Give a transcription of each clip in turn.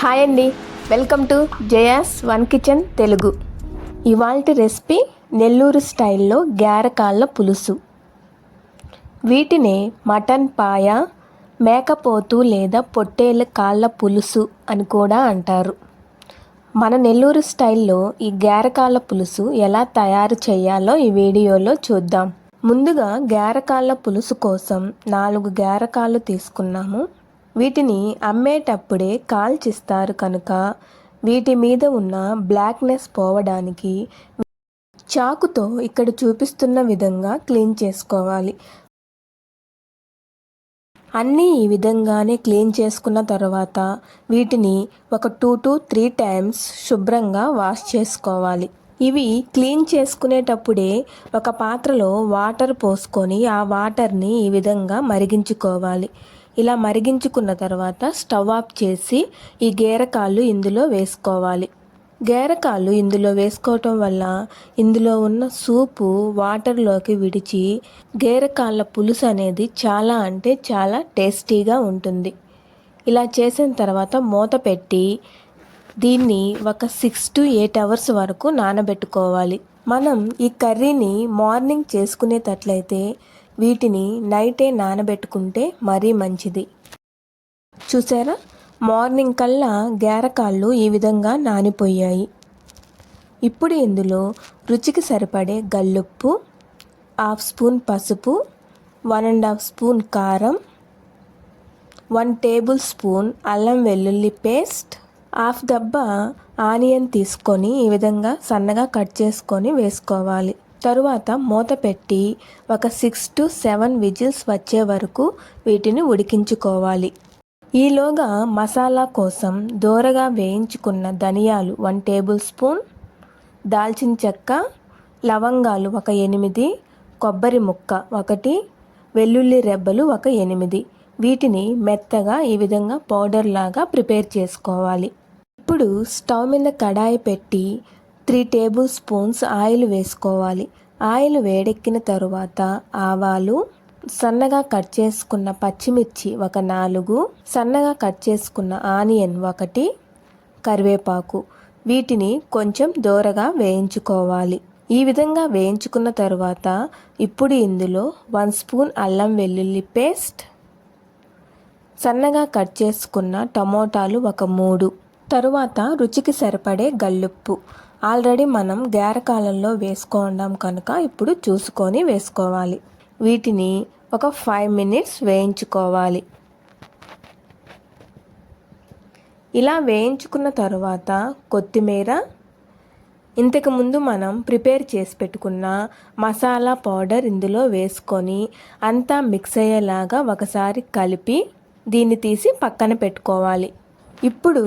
Hi అండి, welcome to Jaya's one kitchen Telugu. ఇవాల్టి recipe Nellore స్టైల్లో గారెకాళ్ళ పులుసు. వీటిని మటన్ పాయ, మేకపోతు లేదా పొట్టేళ్ళ కాళ్ళ పులుసు అని కూడా అంటారు. మన నెల్లూరు స్టైల్లో ఈ గారెకాళ్ళ పులుసు ఎలా తయారు చేయాలో ఈ వీడియోలో చూద్దాం. ముందుగా గారెకాళ్ళ పులుసు కోసం 4 గారెకాళ్ళు తీసుకున్నాము. వీటిని అమ్మేటప్పుడే కాల్చిస్తారు కనుక వీటి మీద ఉన్న బ్లాక్నెస్ పోవడానికి చాకుతో ఇక్కడ చూపిస్తున్న విధంగా క్లీన్ చేసుకోవాలి. అన్నీ ఈ విధంగానే క్లీన్ చేసుకున్న తర్వాత వీటిని ఒక 2 to 3 times శుభ్రంగా వాష్ చేసుకోవాలి. ఇవి క్లీన్ చేసుకునేటప్పుడే ఒక పాత్రలో వాటర్ పోసుకొని ఆ వాటర్ని ఈ విధంగా మరిగించుకోవాలి. ఇలా మరిగించుకున్న తర్వాత స్టవ్ ఆఫ్ చేసి ఈ గేరకాళ్ళు ఇందులో వేసుకోవాలి. గేరకాళ్ళు ఇందులో వేసుకోవటం వల్ల ఇందులో ఉన్న సూపు వాటర్లోకి విడిచి గేరకాళ్ళ పులుసు అనేది చాలా అంటే చాలా టేస్టీగా ఉంటుంది. ఇలా చేసిన తర్వాత మూత పెట్టి దీన్ని ఒక 6 to 8 hours వరకు నానబెట్టుకోవాలి. మనం ఈ కర్రీని మార్నింగ్ చేసుకునేటట్లయితే వీటిని నైటే నానబెట్టుకుంటే మరీ మంచిది. చూసారా, మార్నింగ్ కల్లా గారెకాళ్ళు ఈ విధంగా నానిపోయాయి. ఇప్పుడు ఇందులో రుచికి సరిపడే గల్లుప్పు, 1/2 స్పూన్ పసుపు, 1.5 స్పూన్ కారం, 1 టేబుల్ స్పూన్ అల్లం వెల్లుల్లి పేస్ట్, 1/2 దబ్బా ఆనియన్ తీసుకొని ఈ విధంగా సన్నగా కట్ చేసుకొని వేసుకోవాలి. తరువాత మూత పెట్టి ఒక 6 to 7 విజిల్స్ వచ్చే వరకు వీటిని ఉడికించుకోవాలి. ఈలోగా మసాలా కోసం దోరగా వేయించుకున్న ధనియాలు 1 టేబుల్ స్పూన్, దాల్చిన చెక్క, లవంగాలు ఒక 8, కొబ్బరి ముక్క 1, వెల్లుల్లి రెబ్బలు ఒక 8 వీటిని మెత్తగా ఈ విధంగా పౌడర్ లాగా ప్రిపేర్ చేసుకోవాలి. ఇప్పుడు స్టవ్ మీద కడాయి పెట్టి 3 టేబుల్ స్పూన్స్ ఆయిల్ వేసుకోవాలి. ఆయిల్ వేడెక్కిన తరువాత ఆవాలు, సన్నగా కట్ చేసుకున్న పచ్చిమిర్చి ఒక 4, సన్నగా కట్ చేసుకున్న ఆనియన్ 1, కరివేపాకు వీటిని కొంచెం దోరగా వేయించుకోవాలి. ఈ విధంగా వేయించుకున్న తరువాత ఇప్పుడు ఇందులో 1 స్పూన్ అల్లం వెల్లుల్లి పేస్ట్, సన్నగా కట్ చేసుకున్న టమోటాలు ఒక 3, తరువాత రుచికి సరిపడే గల్లుప్పు. ఆల్రెడీ మనం గారెకాళ్ళల్లో వేసుకున్నాం కనుక ఇప్పుడు చూసుకొని వేసుకోవాలి. వీటిని ఒక 5 minutes వేయించుకోవాలి. ఇలా వేయించుకున్న తర్వాత కొత్తిమీర, ఇంతకుముందు మనం ప్రిపేర్ చేసి పెట్టుకున్న మసాలా పౌడర్ ఇందులో వేసుకొని అంతా మిక్స్ అయ్యేలాగా ఒకసారి కలిపి దీన్ని తీసి పక్కన పెట్టుకోవాలి. ఇప్పుడు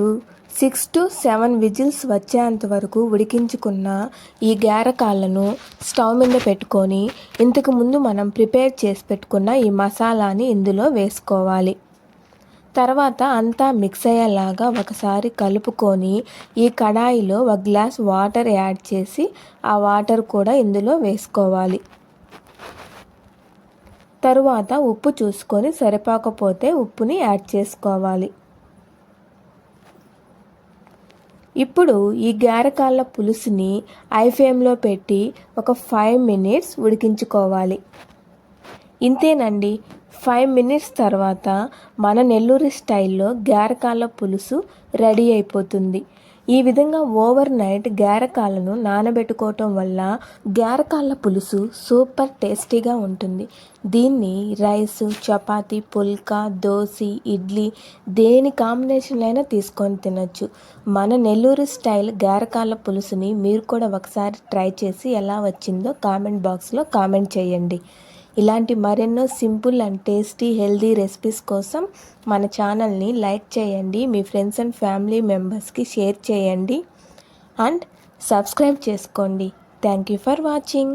6 to 7 విజిల్స్ వచ్చేంత వరకు ఉడికించుకున్న ఈ గారెకాళ్ళను స్టవ్ మీద పెట్టుకొని ఇంతకుముందు మనం ప్రిపేర్ చేసి పెట్టుకున్న ఈ మసాలాని ఇందులో వేసుకోవాలి. తర్వాత అంతా మిక్స్ అయ్యేలాగా ఒకసారి కలుపుకొని ఈ కడాయిలో 1 గ్లాస్ వాటర్ యాడ్ చేసి ఆ వాటర్ కూడా ఇందులో వేసుకోవాలి. తరువాత ఉప్పు చూసుకొని సరిపోకపోతే ఉప్పుని యాడ్ చేసుకోవాలి. ఇప్పుడు ఈ గారెకాళ్ళ పులుసుని హై ఫ్లేమ్లో పెట్టి ఒక 5 minutes ఉడికించుకోవాలి. ఇంతేనండి, 5 minutes తర్వాత మన నెల్లూరు స్టైల్లో గారెకాళ్ళ పులుసు రెడీ అయిపోతుంది. ఈ విధంగా ఓవర్ నైట్ గారెకాళ్ళను నానబెట్టుకోవటం వల్ల గారెకాళ్ళ పులుసు సూపర్ టేస్టీగా ఉంటుంది. దీన్ని రైస్, చపాతీ, పుల్కా, దోశ, ఇడ్లీ దేని కాంబినేషన్లో అయినా తీసుకొని తినచ్చు. మన నెల్లూరు స్టైల్ గారెకాళ్ళ పులుసుని మీరు కూడా ఒకసారి ట్రై చేసి ఎలా వచ్చిందో కామెంట్ బాక్స్లో కామెంట్ చేయండి. ఇలాంటి మరెన్నో simple and tasty healthy recipes కోసం మన ఛానల్ని లైక్ చేయండి, మీ ఫ్రెండ్స్ అండ్ ఫ్యామిలీ మెంబర్స్కి షేర్ చేయండి అండ్ సబ్స్క్రైబ్ చేసుకోండి. Thank you for watching.